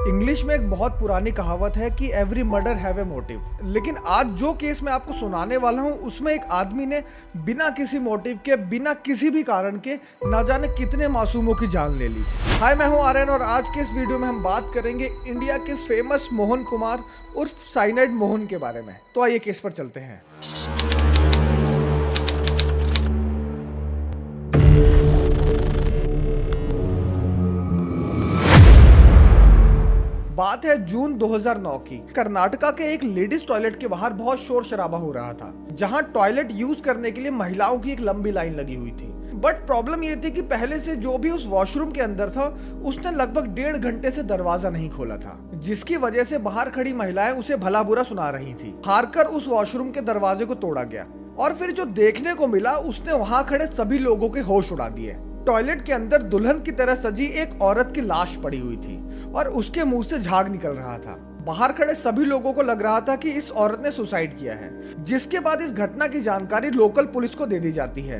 English में एक बहुत पुरानी कहावत है कि every murder have a motive. लेकिन आज जो केस मैं आपको सुनाने वाला हूँ उसमें एक आदमी ने बिना किसी मोटिव के, बिना किसी भी कारण के न जाने कितने मासूमों की जान ले ली। हाय, मैं हूँ आर्यन और आज के इस वीडियो में हम बात करेंगे इंडिया के फेमस मोहन कुमार उर्फ साइनाइड मोहन के बारे में। तो आइए केस पर चलते हैं। बात है जून 2009 की। कर्नाटका के एक लेडीज टॉयलेट के बाहर बहुत शोर शराबा हो रहा था, जहां टॉयलेट यूज करने के लिए महिलाओं की एक लंबी लाइन लगी हुई थी। बट प्रॉब्लम ये थी कि पहले से जो भी उस वॉशरूम के अंदर था उसने लगभग 1.5 घंटे से दरवाजा नहीं खोला था, जिसकी वजह से बाहर खड़ी महिलाएं उसे भला बुरा सुना रही थी। हारकर उस वॉशरूम के दरवाजे को तोड़ा गया और फिर जो देखने को मिला उसने वहां खड़े सभी लोगों के होश उड़ा दिए। टॉयलेट के अंदर दुल्हन की तरह सजी एक औरत की लाश पड़ी हुई थी और उसके मुंह से झाग निकल रहा था। बाहर खड़े सभी लोगों को लग रहा था कि इस औरत ने सुसाइड किया है, जिसके बाद इस घटना की जानकारी लोकल पुलिस को दे दी जाती है।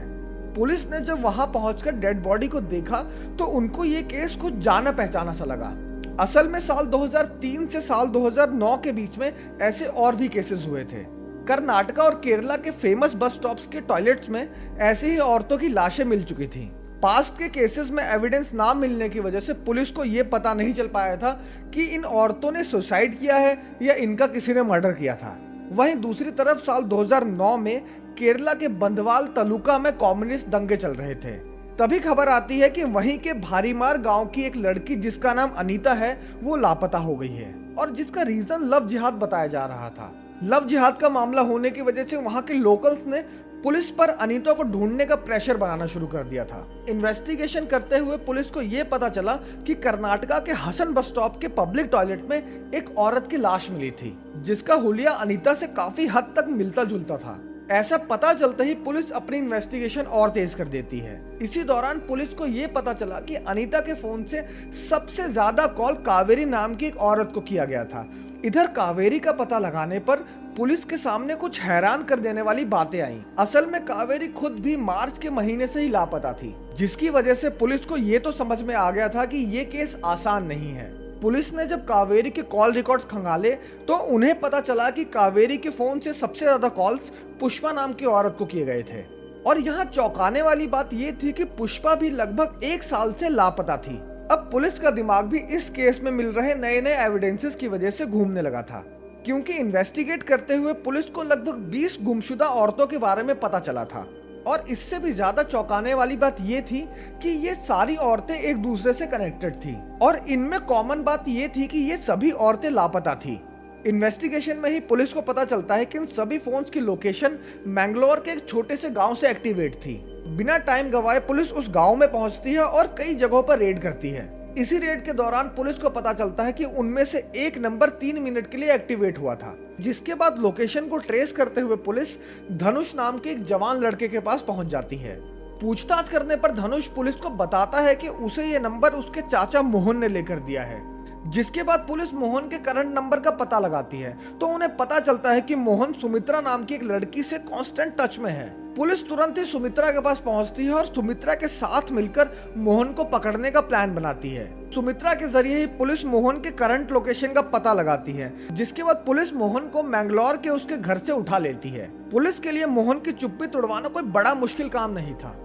पुलिस ने जब वहां पहुंचकर डेड बॉडी को देखा तो उनको ये केस कुछ जाना पहचाना सा लगा। असल में साल 2003 से साल 2009 के बीच में ऐसे और भी केसेस हुए थे। कर्नाटका और केरला के फेमस बस स्टॉप्स के टॉयलेट्स में ऐसे ही औरतों की लाशें मिल चुकी थी। पास्ट के केसेस में एविडेंस ना मिलने की वजह से पुलिस को यह पता नहीं चल पाया था कि इन औरतों ने सुसाइड किया है या इनका किसी ने मर्डर किया था। वहीं दूसरी तरफ साल 2009 में केरला के बंधवाल तालुका में कम्युनिस्ट दंगे चल रहे थे। तभी खबर आती है कि वहीं के भारीमार गांव की एक लड़की जिसका नाम अनीता है वो लापता हो गई है और जिसका रीजन लव जिहाद बताया जा रहा था। लव जिहाद का मामला होने की वजह से वहां के लोकल्स ने पुलिस पर अनीता को ढूंढने का प्रेशर बनाना शुरू कर दिया था। इन्वेस्टिगेशन करते हुए पुलिस को यह पता चला कि कर्नाटका के हसन बस स्टॉप के पब्लिक टॉयलेट में एक औरत की लाश मिली थी, जिसका हुलिया अनीता से काफी हद तक मिलता जुलता था। ऐसा पता चलते ही पुलिस अपनी इन्वेस्टिगेशन और तेज कर देती है। इसी दौरान पुलिस को यह पता चला कि अनीता के फोन से सबसे ज्यादा कॉल कावेरी नाम की एक औरत को किया गया था। इधर कावेरी का पता लगाने पर पुलिस के सामने कुछ हैरान कर देने वाली बातें आई। असल में कावेरी खुद भी मार्च के महीने से ही लापता थी, जिसकी वजह से पुलिस को ये तो समझ में आ गया था कि ये केस आसान नहीं है। पुलिस ने जब कावेरी के कॉल रिकॉर्ड्स खंगाले तो उन्हें पता चला कि कावेरी के फोन से सबसे ज्यादा कॉल्स पुष्पा नाम की औरत को किए गए थे। और यहाँ चौंकाने वाली बात ये थी कि पुष्पा भी लगभग 1 साल से लापता थी। अब पुलिस का दिमाग भी इस केस में मिल रहे नए नए एविडेंसेस की वजह से घूमने लगा था, क्योंकि इन्वेस्टिगेट करते हुए पुलिस को लगभग 20 गुमशुदा औरतों के बारे में पता चला था। और इससे भी ज्यादा चौंकाने वाली बात ये थी कि ये सारी औरतें एक दूसरे से कनेक्टेड थी और इनमें कॉमन बात ये थी कि ये सभी औरतें लापता थी। इन्वेस्टिगेशन में ही पुलिस को पता चलता है कि इन सभी फोन्स की लोकेशन मैंगलोर के एक छोटे से गांव से एक्टिवेट थी। बिना टाइम गवाए पुलिस उस गांव में पहुंचती है और कई जगहों पर रेड करती है। इसी रेड के दौरान पुलिस को पता चलता है कि उनमें से एक नंबर 3 मिनट के लिए एक्टिवेट हुआ था, जिसके बाद लोकेशन को ट्रेस करते हुए पुलिस धनुष नाम के एक जवान लड़के के पास पहुंच जाती है। पूछताछ करने पर धनुष पुलिस को बताता है कि उसे ये नंबर उसके चाचा मोहन ने लेकर दिया है। जिसके बाद पुलिस मोहन के करंट नंबर का पता लगाती है तो उन्हें पता चलता है कि मोहन सुमित्रा नाम की एक लड़की से कांस्टेंट टच में है। पुलिस तुरंत ही सुमित्रा के पास पहुंचती है और सुमित्रा के साथ मिलकर मोहन को पकड़ने का प्लान बनाती है। सुमित्रा के जरिए ही पुलिस मोहन के करंट लोकेशन का पता लगाती है, जिसके बाद पुलिस मोहन को मैंगलोर के उसके घर से उठा लेती है। पुलिस के लिए मोहन की चुप्पी तोड़वाना कोई बड़ा मुश्किल काम नहीं था।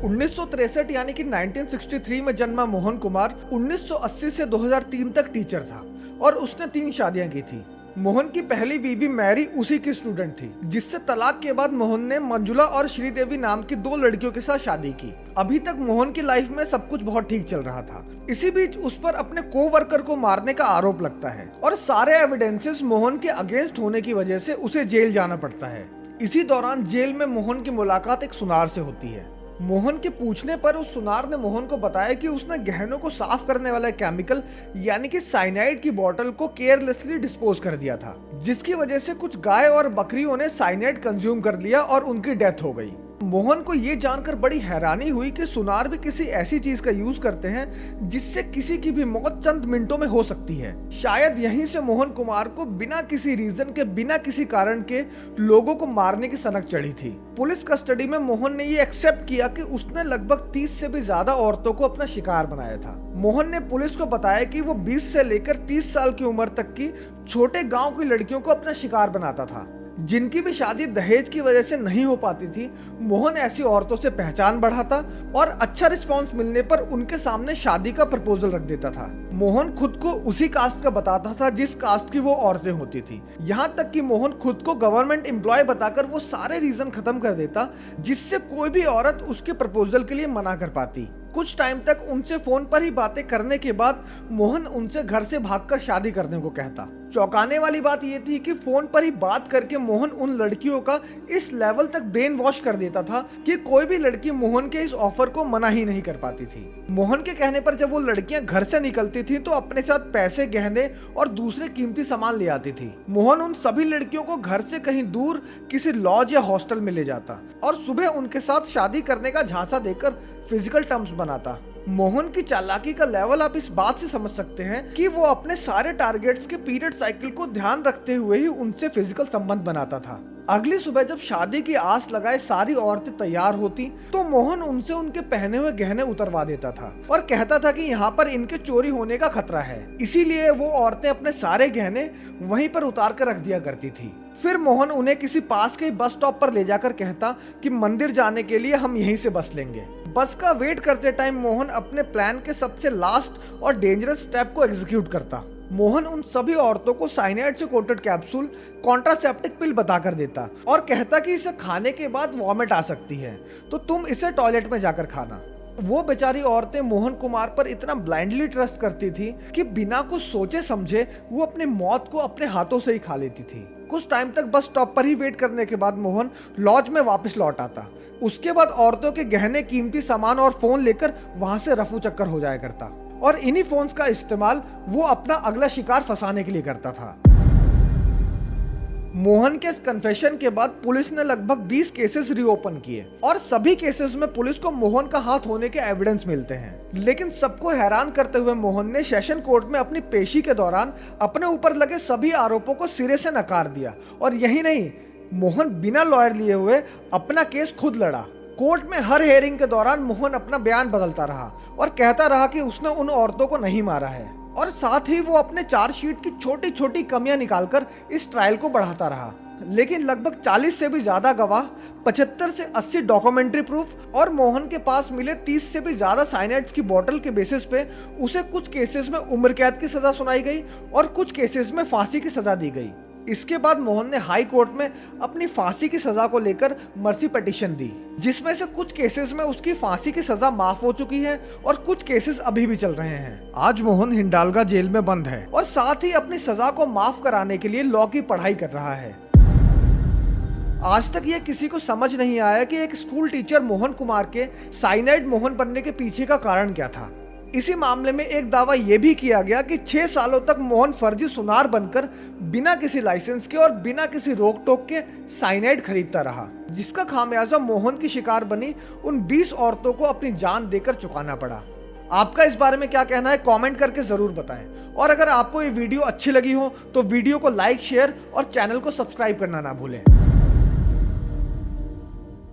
1963 यानी कि 1963 में जन्मा मोहन कुमार 1980 से 2003 तक टीचर था और उसने 3 शादियां की थी। मोहन की पहली बीवी मैरी उसी की स्टूडेंट थी, जिससे तलाक के बाद मोहन ने मंजुला और श्रीदेवी नाम की 2 लड़कियों के साथ शादी की। अभी तक मोहन की लाइफ में सब कुछ बहुत ठीक चल रहा था। इसी बीच उस पर अपने कोवर्कर को मारने का आरोप लगता है और सारे एविडेंसेस मोहन के अगेंस्ट होने की वजह से उसे जेल जाना पड़ता है। इसी दौरान जेल में मोहन की मुलाकात एक सुनार से होती है। मोहन के पूछने पर उस सुनार ने मोहन को बताया कि उसने गहनों को साफ करने वाला केमिकल यानी कि साइनाइड की बोतल को केयरलेसली डिस्पोज कर दिया था, जिसकी वजह से कुछ गाय और बकरियों ने साइनाइड कंज्यूम कर लिया और उनकी डेथ हो गई। मोहन को ये जानकर बड़ी हैरानी हुई कि सुनार भी किसी ऐसी चीज का यूज करते हैं जिससे किसी की भी मौत चंद मिनटों में हो सकती है। शायद यहीं से मोहन कुमार को बिना किसी रीजन के, बिना किसी कारण के लोगों को मारने की सनक चढ़ी थी। पुलिस कस्टडी में मोहन ने ये एक्सेप्ट किया कि उसने लगभग 30 से भी ज्यादा औरतों को अपना शिकार बनाया था। मोहन ने पुलिस को बताया कि वो 20 से लेकर 30 साल की उम्र तक की छोटे गांव की लड़कियों को अपना शिकार बनाता था, जिनकी भी शादी दहेज की वजह से नहीं हो पाती थी। मोहन ऐसी औरतों से पहचान बढ़ाता और अच्छा रिस्पांस मिलने पर उनके सामने शादी का प्रपोजल रख देता था। मोहन खुद को उसी कास्ट का बताता था जिस कास्ट की वो औरतें होती थी। यहाँ तक कि मोहन खुद को गवर्नमेंट एम्प्लॉय बताकर वो सारे रीजन खत्म कर देता जिससे कोई भी औरत उसके प्रपोजल के लिए मना कर पाती। कुछ टाइम तक उनसे फोन पर ही बातें करने के बाद मोहन उनसे घर से भागकर शादी करने को कहता। चौंकाने वाली बात यह थी कि फोन पर ही बात करके मोहन उन लड़कियों का इस लेवल तक ब्रेन वॉश कर देता था कि कोई भी लड़की मोहन के इस ऑफर को मना ही नहीं कर पाती थी। मोहन के कहने पर जब वो लड़कियां घर से निकलती थी तो अपने साथ पैसे, गहने और दूसरे कीमती सामान ले आती थी। मोहन उन सभी लड़कियों को घर से कहीं दूर किसी लॉज या हॉस्टल में ले जाता और सुबह उनके साथ शादी करने का झांसा देकर फिजिकल टर्म्स बनाता। मोहन की चालाकी का लेवल आप इस बात से समझ सकते हैं कि वो अपने सारे टारगेट्स के पीरियड साइकिल को ध्यान रखते हुए ही उनसे फिजिकल संबंध बनाता था। अगली सुबह जब शादी की आस लगाए सारी औरतें तैयार होती तो मोहन उनसे उनके पहने हुए गहने उतरवा देता था और कहता था कि यहाँ पर इनके चोरी होने का खतरा है, इसीलिए वो औरतें अपने सारे गहने वहीं पर उतार कर रख दिया करती थी। फिर मोहन उन्हें किसी पास के बस स्टॉप पर ले जाकर कहता कि मंदिर जाने के लिए हम यहीं से बस लेंगे। बस का वेट करते टाइम मोहन अपने प्लान के सबसे लास्ट और डेंजरस स्टेप को एग्जीक्यूट करता। मोहन उन सभी औरतों को साइनाइड से कोटेड कैप्सूल, कॉन्ट्रासेप्टिक पिल बताकर देता और कहता कि इसे खाने के बाद वॉमिट आ सकती है, तो तुम इसे टॉयलेट में जाकर खाना। वो बेचारी औरतें मोहन कुमार पर इतना ब्लाइंडली ट्रस्ट करती थी कि बिना कुछ सोचे समझे वो अपनी मौत को अपने हाथों से ही खा लेती थी। कुछ टाइम तक बस स्टॉप पर ही वेट करने के बाद मोहन लॉज में वापस लौट आता। उसके बाद औरतों के गहने, कीमती सामान और फोन लेकर वहां से रफू चक्कर हो जाया करता और इन्हीं फोन्स का इस्तेमाल वो अपना अगला शिकार फंसाने के लिए करता था। मोहन के इस कन्फेशन के बाद पुलिस ने लगभग 20 केसेस रीओपन किए और सभी केसेस में पुलिस को मोहन का हाथ होने के एविडेंस मिलते हैं। लेकिन सबको हैरान करते हुए मोहन ने सेशन कोर्ट में अपनी पेशी के दौरान अपने ऊपर लगे सभी आरोपों को सिरे से नकार दिया और यही नहीं, मोहन बिना लॉयर लिए हुए अपना केस खुद लड़ा। कोर्ट में हर हेयरिंग के दौरान मोहन अपना बयान बदलता रहा और कहता रहा कि उसने उन औरतों को नहीं मारा है और साथ ही वो अपने चार्जशीट की छोटी छोटी कमियां निकालकर इस ट्रायल को बढ़ाता रहा। लेकिन लगभग 40 से भी ज्यादा गवाह, 75 से 80 डॉक्यूमेंट्री प्रूफ और मोहन के पास मिले 30 से भी ज्यादा साइनाइड्स की बोतल के बेसिस पे उसे कुछ केसेस में उम्र कैद की सजा सुनाई गई और कुछ केसेस में फांसी की सजा दी गई। इसके बाद मोहन ने हाई कोर्ट में अपनी फांसी की सजा को लेकर मर्सी पिटीशन दी, जिसमें से कुछ केसेस में उसकी फांसी की सजा माफ हो चुकी है और कुछ केसेस अभी भी चल रहे हैं। आज मोहन हिंडालगा जेल में बंद है और साथ ही अपनी सजा को माफ कराने के लिए लॉ की पढ़ाई कर रहा है। आज तक ये किसी को समझ नहीं आया कि एक स्कूल टीचर मोहन कुमार के साइनाइड मोहन बनने के पीछे का कारण क्या था। इसी मामले में एक दावा यह भी किया गया कि 6 सालों तक मोहन फर्जी सुनार बनकर बिना किसी लाइसेंस के और बिना किसी रोक टोक के साइनाइड खरीदता रहा, जिसका खामियाजा मोहन की शिकार बनी उन 20 औरतों को अपनी जान देकर चुकाना पड़ा। आपका इस बारे में क्या कहना है, कमेंट करके जरूर बताएं। और अगर आपको ये वीडियो अच्छी लगी हो तो वीडियो को लाइक, शेयर और चैनल को सब्सक्राइब करना ना भूलें।